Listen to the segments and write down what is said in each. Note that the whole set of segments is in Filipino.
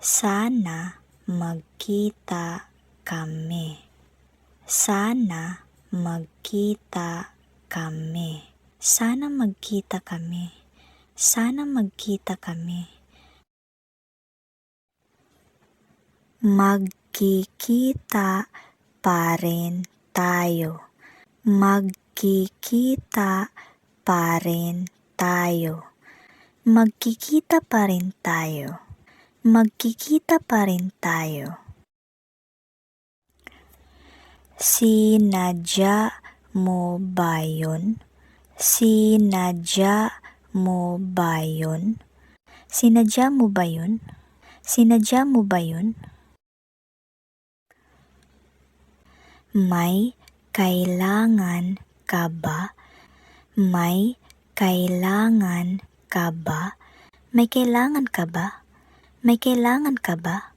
Sana magkita kami. Sana magkita kami. Sana magkita kami. Sana magkita kami. Magkikita pa rin tayo. Magkikita pa rin tayo. Magkikita pa rin tayo. Magkikita pa rin tayo. Sinadya mo ba yun? Sinadya mo ba yun? Sinadya mo ba yun? Sinadya mo ba yun? May kailangan ka ba? May kailangan ka ba? May kailangan ka ba? May kailangan ka ba?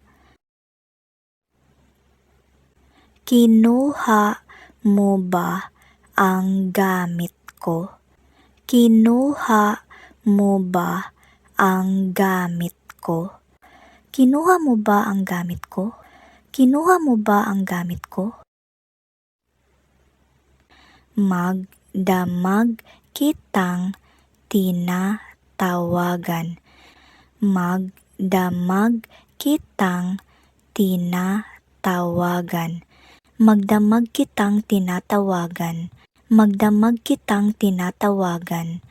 Kinuha mo ba ang gamit ko? Kinuha mo ba ang gamit ko? Kinuha mo ba ang gamit ko? Kinuha mo ba ang gamit ko? Magdamag kitang tinatawagan. Magdamag kitang tinatawagan. Magdamag kitang tinatawagan. Magdamag kitang tinatawagan.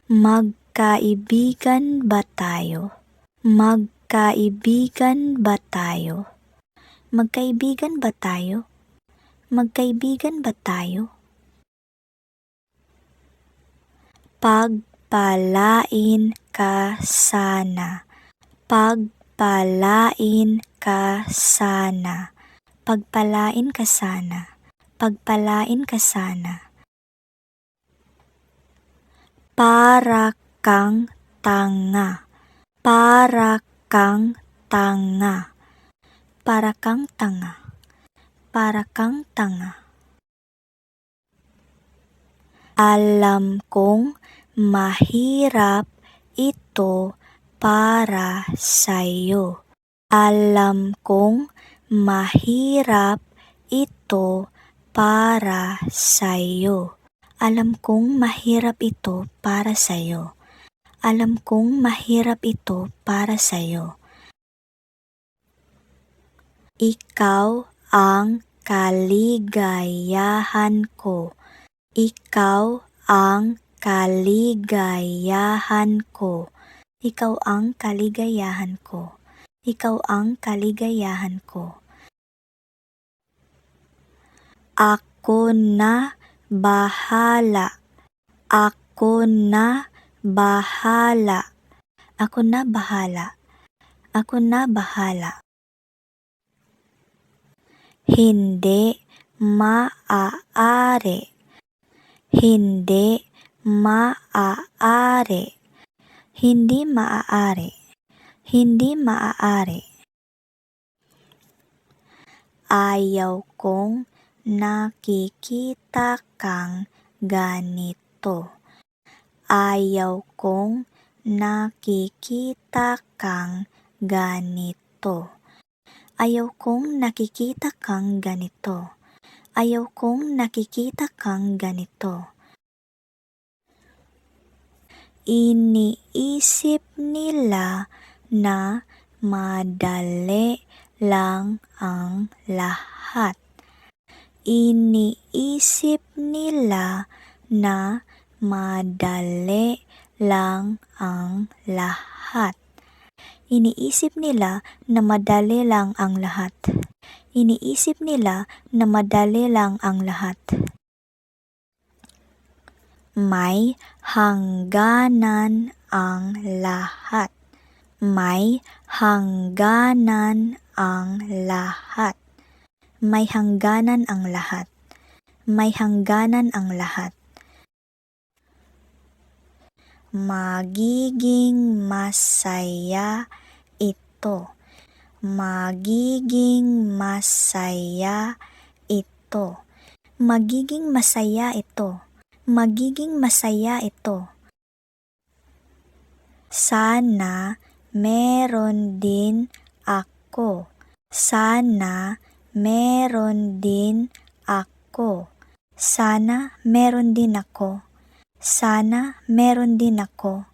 Magkaibigan ba tayo? Magkaibigan ba tayo? Magkaibigan ba tayo? Magkaibigan ba tayo? Pagpalain ka sana. Pagpalain ka sana. Pagpalain ka sana. Pagpalain ka sana. Para kang tanga. Para kang tanga. Para kang tanga. Para kang tanga. Alam kong mahirap ito para sa'yo. Alam kong mahirap ito para sa'yo. Alam kong mahirap ito para sa'yo. Alam kong mahirap ito para sa'yo. Ikaw ang kaligayahan ko. Ikaw ang kaligayahan ko. Ikaw ang kaligayahan ko. Ikaw ang kaligayahan ko. Ako na bahala. Ako na bahala. Ako na bahala. Ako na bahala. Hindi maaari. Hindi maaari. Hindi maaari. Hindi maaari. Ayaw kong nakikita kang ganito. Ayaw kong nakikita kang ganito. Ayaw kong nakikita kang ganito. Ayaw kong nakikita kang ganito. Iniisip nila na madali lang ang lahat. Iniisip nila na madali lang ang lahat. Iniisip nila na madali lang ang lahat. Iniisip nila na madali lang ang lahat. May hangganan ang lahat. May hangganan ang lahat. May hangganan ang lahat. May hangganan ang lahat. Magiging masaya ito. Magiging masaya ito. Magiging masaya ito. Magiging masaya ito. Sana meron din ako. Sana meron din ako. Sana meron din ako. Sana meron din ako.